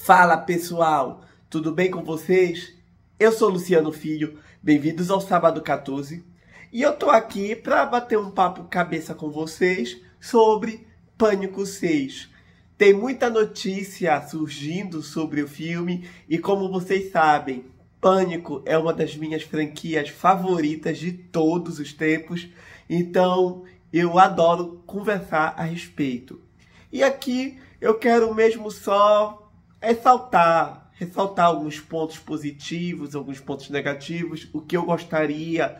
Fala pessoal, tudo bem com vocês? Eu sou Luciano Filho, bem-vindos ao Sábado 14 e eu tô aqui para bater um papo cabeça com vocês sobre Pânico 6. Tem muita notícia surgindo sobre o filme e como vocês sabem, Pânico é uma das minhas franquias favoritas de todos os tempos, então eu adoro conversar a respeito. E aqui eu quero mesmo só ressaltar alguns pontos positivos, alguns pontos negativos, o que eu gostaria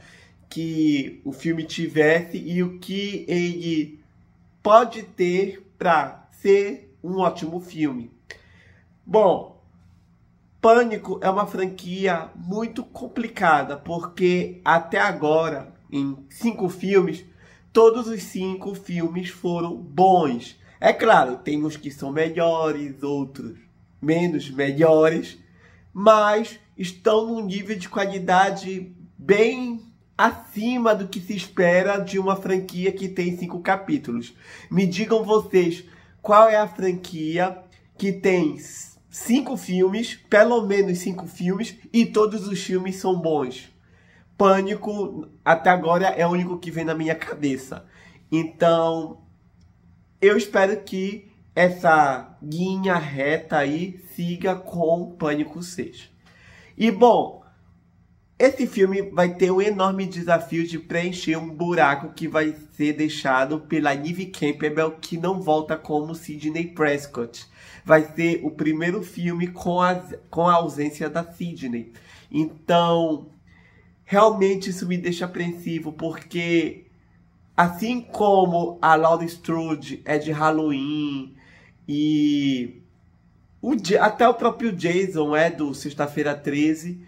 que o filme tivesse e o que ele pode ter para ser um ótimo filme. Bom, Pânico é uma franquia muito complicada, porque até agora, em 5 filmes, todos os 5 filmes foram bons. É claro, tem uns que são melhores, outros menos melhores, mas estão num nível de qualidade bem acima do que se espera de uma franquia que tem 5 capítulos. Me digam vocês, qual é a franquia que tem 5 filmes, pelo menos 5 filmes, e todos os filmes são bons? Pânico, até agora, é o único que vem na minha cabeça. Então, eu espero que essa linha reta aí siga com Pânico 6. E bom, esse filme vai ter um enorme desafio de preencher um buraco que vai ser deixado pela Neve Campbell, que não volta como Sidney Prescott. Vai ser o primeiro filme com a ausência da Sidney. Então, realmente isso me deixa apreensivo, porque assim como a Laurie Strode é de Halloween e até o próprio Jason é do Sexta-feira 13,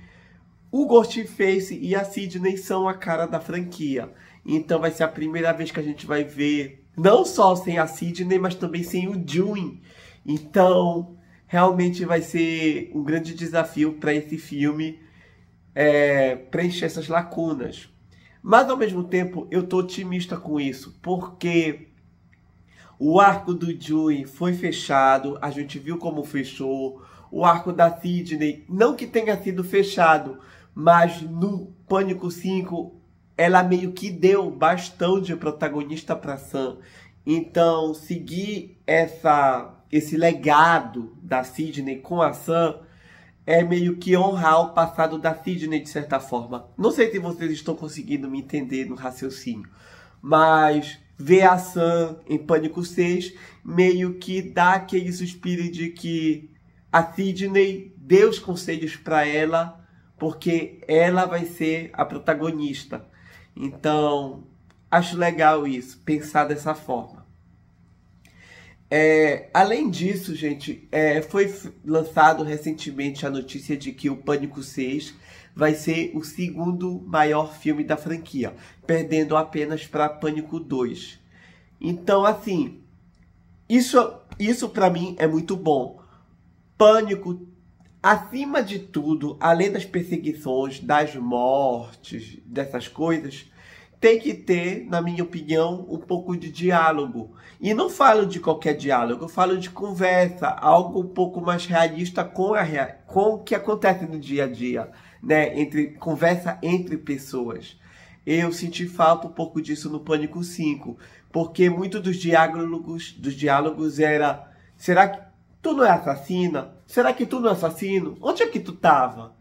o Ghostface e a Sidney são a cara da franquia. Então vai ser a primeira vez que a gente vai ver, não só sem a Sidney, mas também sem o Dewey. Então, realmente vai ser um grande desafio para esse filme preencher essas lacunas. Mas, ao mesmo tempo, eu tô otimista com isso, porque o arco do Dewey foi fechado, a gente viu como fechou. O arco da Sidney, não que tenha sido fechado, mas no Pânico 5, ela meio que deu bastão de protagonista para Sam. Então, seguir esse legado da Sidney com a Sam é meio que honrar o passado da Sidney, de certa forma. Não sei se vocês estão conseguindo me entender no raciocínio, mas ver a Sam em Pânico 6 meio que dá aquele suspiro de que a Sidney deu os conselhos para ela, porque ela vai ser a protagonista. Então, acho legal isso, pensar dessa forma. Além disso, gente, foi lançado recentemente a notícia de que o Pânico 6 vai ser o segundo maior filme da franquia, perdendo apenas para Pânico 2. Então, assim, isso para mim é muito bom. Pânico, acima de tudo, além das perseguições, das mortes, dessas coisas, tem que ter, na minha opinião, um pouco de diálogo. E não falo de qualquer diálogo, eu falo de conversa, algo um pouco mais realista com o que acontece no dia a dia, né? Conversa entre pessoas. Eu senti falta um pouco disso no Pânico 5, porque muito dos diálogos era: será que tu não é assassina? Será que tu não é assassino? Onde é que tu tava?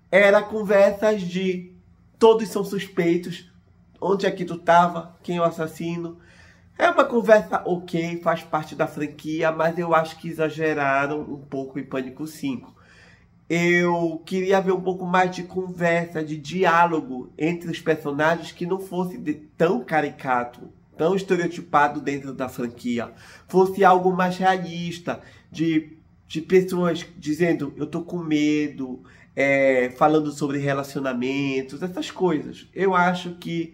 Era conversas de todos são suspeitos. Onde é que tu tava? Quem é o assassino? É uma conversa ok, faz parte da franquia, mas eu acho que exageraram um pouco em Pânico 5. Eu queria ver um pouco mais de conversa, de diálogo entre os personagens que não fosse tão caricato, tão estereotipado dentro da franquia. Fosse algo mais realista, de pessoas dizendo, eu tô com medo, falando sobre relacionamentos, essas coisas. Eu acho que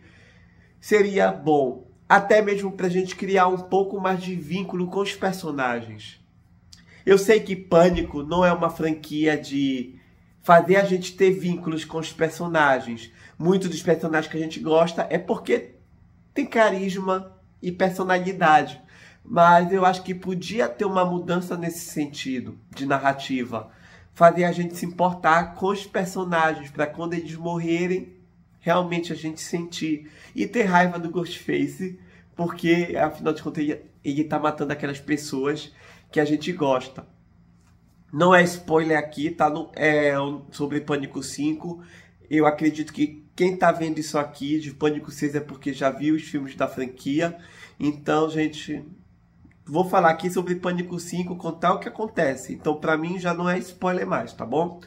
seria bom, até mesmo pra gente criar um pouco mais de vínculo com os personagens. Eu sei que Pânico não é uma franquia de fazer a gente ter vínculos com os personagens. Muitos dos personagens que a gente gosta é porque tem carisma e personalidade. mas eu acho que podia ter uma mudança nesse sentido de narrativa. Fazer a gente se importar com os personagens, para quando eles morrerem, realmente a gente sentir. E ter raiva do Ghostface, porque, afinal de contas, ele tá matando aquelas pessoas que a gente gosta. Não é spoiler aqui, tá? Sobre Pânico 5. Eu acredito que quem tá vendo isso aqui de Pânico 6 é porque já viu os filmes da franquia. Então, gente, vou falar aqui sobre Pânico 5, contar o que acontece. Então, pra mim, já não é spoiler mais, tá bom?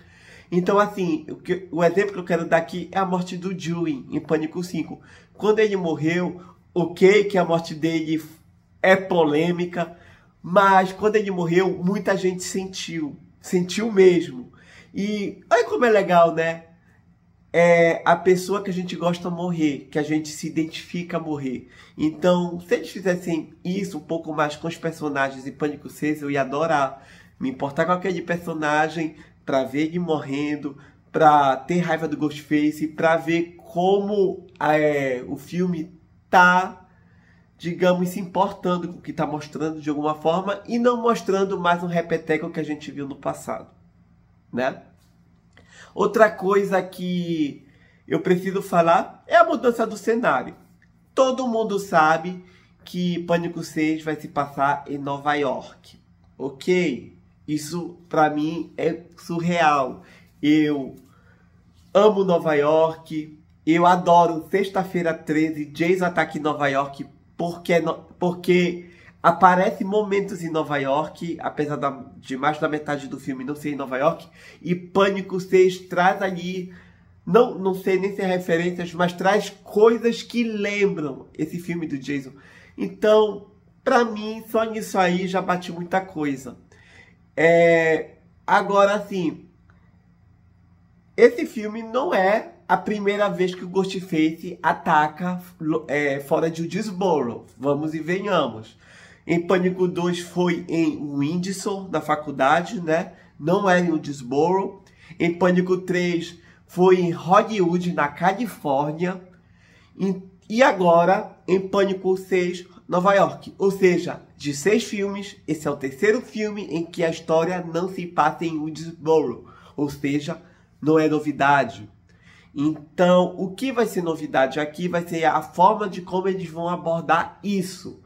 Então, assim, o exemplo que eu quero dar aqui é a morte do Dewey em Pânico 5. Quando ele morreu, ok, que a morte dele é polêmica, mas quando ele morreu, muita gente sentiu mesmo. E olha como é legal, né? É a pessoa que a gente gosta morrer, que a gente se identifica morrer. Então, se eles fizessem isso um pouco mais com os personagens em Pânico 6, eu ia adorar. Me importar com aquele personagem, pra ver ele morrendo, pra ter raiva do Ghostface, pra ver como o filme tá, digamos, se importando com o que tá mostrando de alguma forma e não mostrando mais um repeteco que a gente viu no passado, né? Outra coisa que eu preciso falar é a mudança do cenário. Todo mundo sabe que Pânico 6 vai se passar em Nova York, ok? Isso pra mim é surreal. Eu amo Nova York, eu adoro Sexta-feira 13, Jason Ataque em Nova York, porque aparece momentos em Nova York, apesar de mais da metade do filme não ser em Nova York, e Pânico 6 traz ali, não sei nem se é referências, mas traz coisas que lembram esse filme do Jason. Então, pra mim, só nisso aí já bate muita coisa. Agora, assim, esse filme não é a primeira vez que o Ghostface ataca fora de Woodsboro. Vamos e venhamos. Em Pânico 2 foi em Windsor, na faculdade, né? Não é em Woodsboro. Em Pânico 3 foi em Hollywood, na Califórnia. E agora, em Pânico 6, Nova York. Ou seja, de 6 filmes, esse é o terceiro filme em que a história não se passa em Woodsboro. Ou seja, não é novidade. Então, o que vai ser novidade aqui vai ser a forma de como eles vão abordar isso.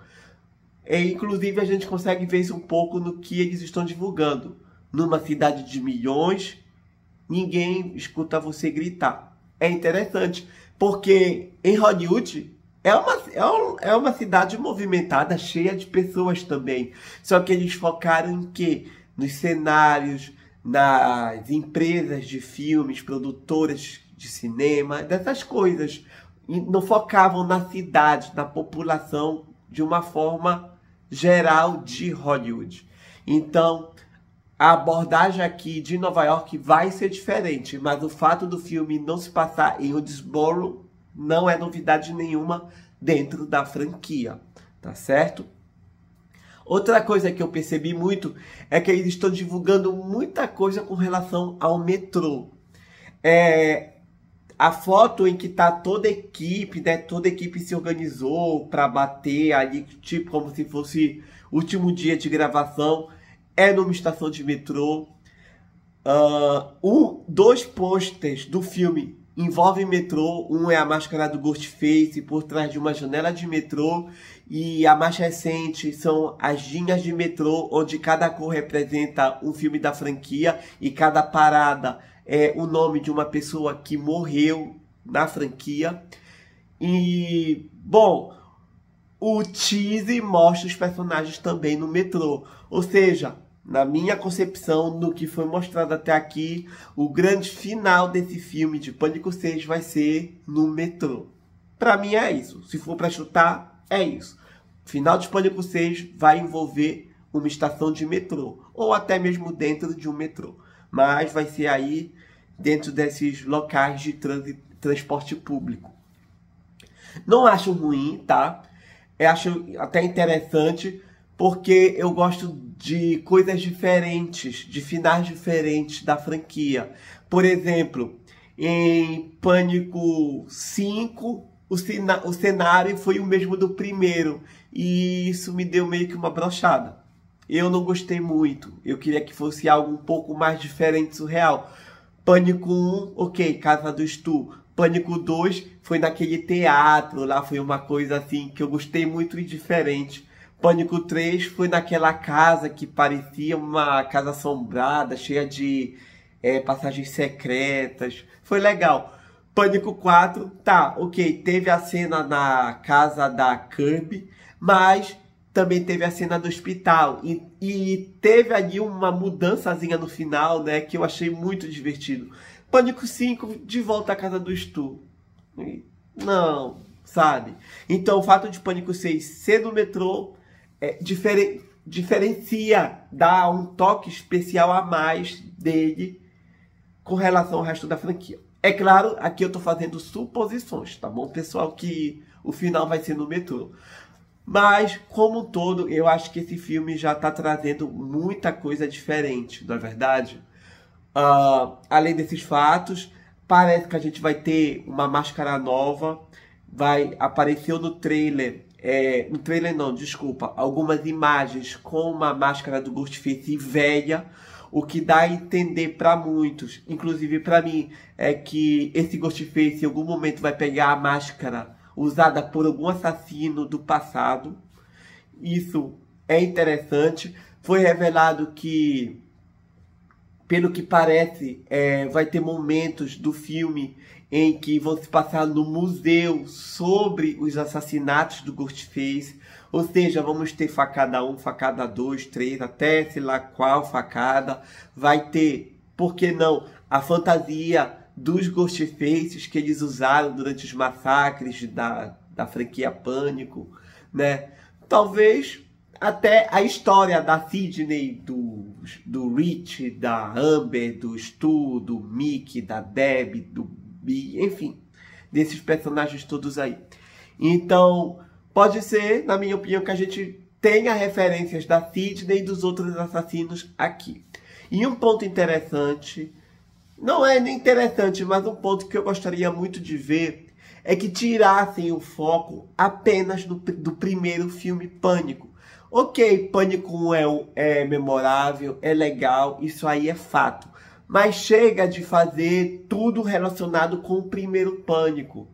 Inclusive, a gente consegue ver isso um pouco no que eles estão divulgando. Numa cidade de milhões, ninguém escuta você gritar. É interessante, porque em Hollywood é uma cidade movimentada, cheia de pessoas também. Só que eles focaram em quê? Nos cenários, nas empresas de filmes, produtoras de cinema, dessas coisas. E não focavam na cidade, na população, de uma forma geral de Hollywood. Então, a abordagem aqui de Nova York vai ser diferente, mas o fato do filme não se passar em Woodsboro não é novidade nenhuma dentro da franquia, tá certo? Outra coisa que eu percebi muito é que eles estão divulgando muita coisa com relação ao metrô. A foto em que tá toda a equipe, né? Toda a equipe se organizou para bater ali, tipo como se fosse o último dia de gravação, é numa estação de metrô. Dois pôsteres do filme envolvem metrô. Um é a máscara do Ghostface por trás de uma janela de metrô. E a mais recente são as linhas de metrô, onde cada cor representa um filme da franquia e cada parada é o nome de uma pessoa que morreu na franquia. E, bom, o teaser mostra os personagens também no metrô. Ou seja, na minha concepção, no que foi mostrado até aqui, o grande final desse filme de Pânico 6 vai ser no metrô. Pra mim é isso. Se for pra chutar, é isso. O final de Pânico 6 vai envolver uma estação de metrô. Ou até mesmo dentro de um metrô. Mas vai ser aí dentro desses locais de transporte público. Não acho ruim, tá? Eu acho até interessante, porque eu gosto de coisas diferentes, de finais diferentes da franquia. Por exemplo, em Pânico 5, o cenário foi o mesmo do primeiro. e isso me deu meio que uma brochada. Eu não gostei muito. Eu queria que fosse algo um pouco mais diferente, surreal. Pânico 1, ok, Casa do Stu. Pânico 2 foi naquele teatro, lá foi uma coisa assim que eu gostei muito e diferente. Pânico 3 foi naquela casa que parecia uma casa assombrada, cheia de passagens secretas. Foi legal. Pânico 4, tá, ok, teve a cena na casa da Kirby, mas também teve a cena do hospital. E teve ali uma mudançazinha no final, né, que eu achei muito divertido. Pânico 5, de volta à casa do Stu. Não, sabe? Então o fato de Pânico 6 ser no metrô diferencia, dá um toque especial a mais dele com relação ao resto da franquia. É claro, aqui eu tô fazendo suposições, tá bom, pessoal? Que o final vai ser no metrô. Mas, como um todo, eu acho que esse filme já tá trazendo muita coisa diferente, não é verdade? Além desses fatos, parece que a gente vai ter uma máscara nova. Apareceu no trailer, no trailer não, desculpa, algumas imagens com uma máscara do Ghostface velha, o que dá a entender para muitos, inclusive para mim, é que esse Ghostface em algum momento vai pegar a máscara usada por algum assassino do passado. Isso é interessante. Foi revelado que, pelo que parece, vai ter momentos do filme em que vão se passar no museu sobre os assassinatos do Ghostface. Ou seja, vamos ter facada 1, facada 2, 3, até sei lá qual facada. Vai ter, por que não, a fantasia dos Ghostfaces que eles usaram durante os massacres da franquia Pânico, né? Talvez até a história da Sidney, do Rich, da Amber, do Stu, do Mickey, da Debbie, do Bee, enfim, desses personagens todos aí. Então, pode ser, na minha opinião, que a gente tenha referências da Sidney e dos outros assassinos aqui. E um ponto interessante, não é nem interessante, mas um ponto que eu gostaria muito de ver é que tirassem o foco apenas do primeiro filme Pânico. Ok, Pânico 1 é memorável, é legal, isso aí é fato. Mas chega de fazer tudo relacionado com o primeiro Pânico.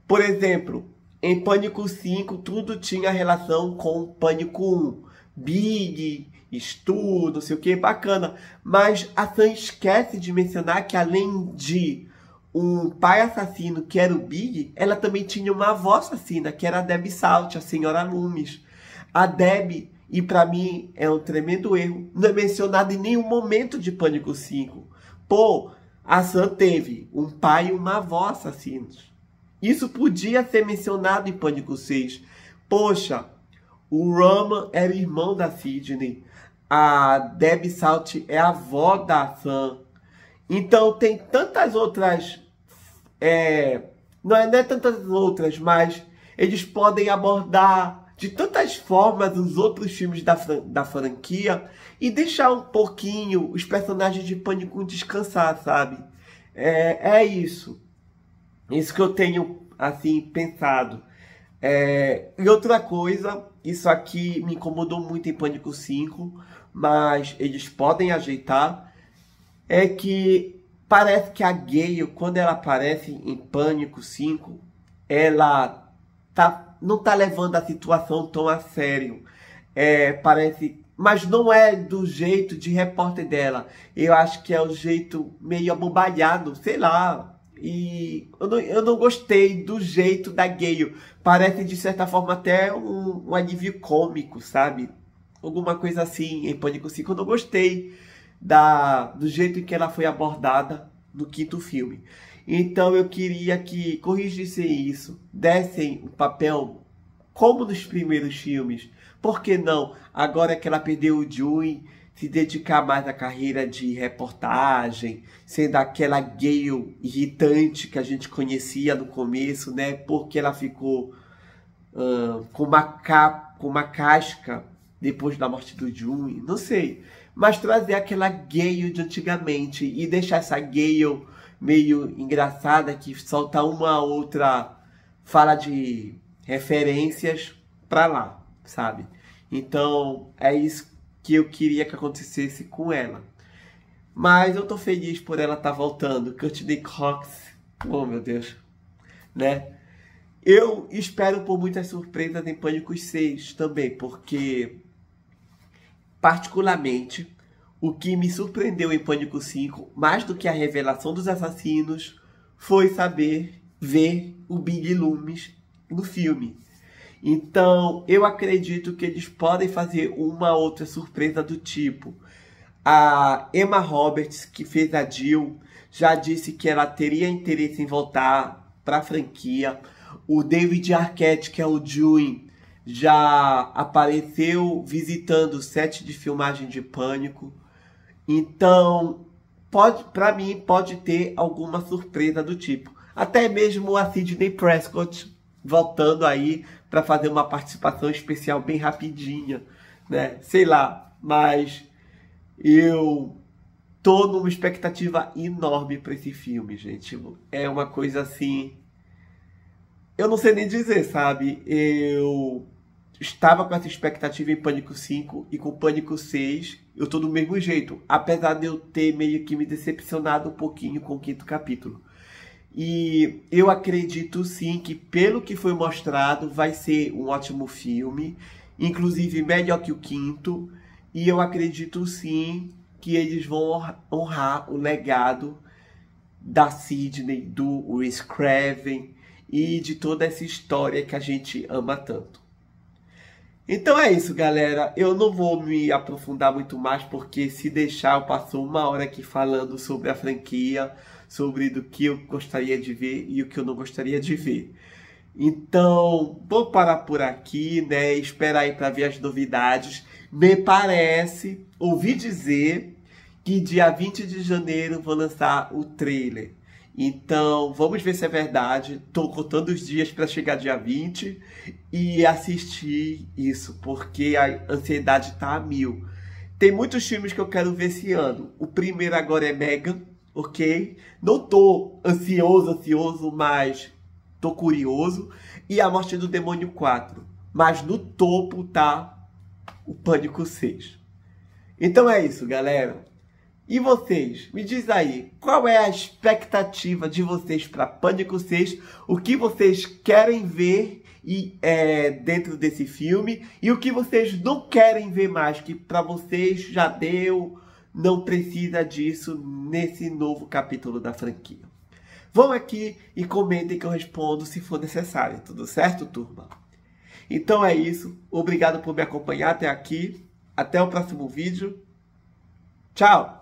Por exemplo, em Pânico 5, tudo tinha relação com o Pânico 1. Big, Stu, não sei o que, bacana. Mas a Sam esquece de mencionar que além de um pai assassino, que era o Big, ela também tinha uma avó assassina, que era a Debbie Salt, a Senhora Loomis. A Debbie, e pra mim é um tremendo erro, não é mencionada em nenhum momento de Pânico 5. Pô, a Sam teve um pai e uma avó assassinos. Isso podia ser mencionado em Pânico 6. Poxa, o Roman era irmão da Sidney. A Debbie Salt é a avó da Sam. Então tem tantas outras... não é tantas outras, mas eles podem abordar de tantas formas os outros filmes da franquia e deixar um pouquinho os personagens de Pânico descansar, sabe? É isso. Isso que eu tenho, assim, pensado. E outra coisa, isso aqui me incomodou muito em Pânico 5, mas eles podem ajeitar, é que parece que a Gale, quando ela aparece em Pânico 5, ela não tá levando a situação tão a sério. Parece... Mas não é do jeito de repórter dela. Eu acho que é o jeito meio abobalhado, sei lá. E eu não gostei do jeito da Gale. Parece, de certa forma, até um alívio cômico, sabe? Alguma coisa assim em Pânico 5. Eu não gostei do jeito em que ela foi abordada no quinto filme. Então eu queria que corrigissem isso, dessem o papel como nos primeiros filmes. Por que não, agora que ela perdeu o Joey, se dedicar mais à carreira de reportagem, sendo aquela Gale irritante que a gente conhecia no começo, né? Porque ela ficou com uma casca depois da morte do Joey, não sei. Mas trazer aquela Gale de antigamente e deixar essa Gale meio engraçada, que solta uma outra fala de referências pra lá. sabe? Então, é isso que eu queria que acontecesse com ela. Mas eu tô feliz por ela estar voltando. Courtney Cox, oh meu Deus, né? Eu espero por muitas surpresas em Pânico 6 também, porque, particularmente, o que me surpreendeu em Pânico 5, mais do que a revelação dos assassinos, foi ver o Billy Loomis no filme. Então, eu acredito que eles podem fazer uma outra surpresa do tipo. A Emma Roberts, que fez a Jill, já disse que ela teria interesse em voltar para a franquia. O David Arquette, que é o Dewey, já apareceu visitando o set de filmagem de Pânico. Então, para mim, pode ter alguma surpresa do tipo. Até mesmo a Sidney Prescott voltando aí para fazer uma participação especial bem rapidinha, né? Sei lá, mas eu tô numa expectativa enorme para esse filme, gente. É uma coisa assim, eu não sei nem dizer, sabe? Eu estava com essa expectativa em Pânico 5 e com Pânico 6 eu tô do mesmo jeito, apesar de eu ter meio que me decepcionado um pouquinho com o 5º capítulo. E eu acredito sim que, pelo que foi mostrado, vai ser um ótimo filme, inclusive melhor que o 5º, e eu acredito sim que eles vão honrar o legado da Sidney, do Wes Craven e de toda essa história que a gente ama tanto. Então é isso, galera. Eu não vou me aprofundar muito mais, porque se deixar eu passo 1 hora aqui falando sobre a franquia, sobre do que eu gostaria de ver e o que eu não gostaria de ver. Então, vou parar por aqui, né? Esperar aí para ver as novidades. Me parece, ouvi dizer que dia 20 de janeiro vou lançar o trailer. Então, vamos ver se é verdade. Tô contando os dias para chegar dia 20 e assistir isso, porque a ansiedade tá a 1000. Tem muitos filmes que eu quero ver esse ano. O primeiro agora é Megan, ok? Não tô ansioso, mas tô curioso. E A Morte do Demônio 4. Mas no topo tá o Pânico 6. Então é isso, galera. E vocês? Me diz aí, qual é a expectativa de vocês para Pânico 6? O que vocês querem ver dentro desse filme? E o que vocês não querem ver mais, que para vocês já deu, não precisa disso nesse novo capítulo da franquia? Vão aqui e comentem que eu respondo se for necessário, tudo certo, turma? Então é isso, obrigado por me acompanhar até aqui, até o próximo vídeo, tchau!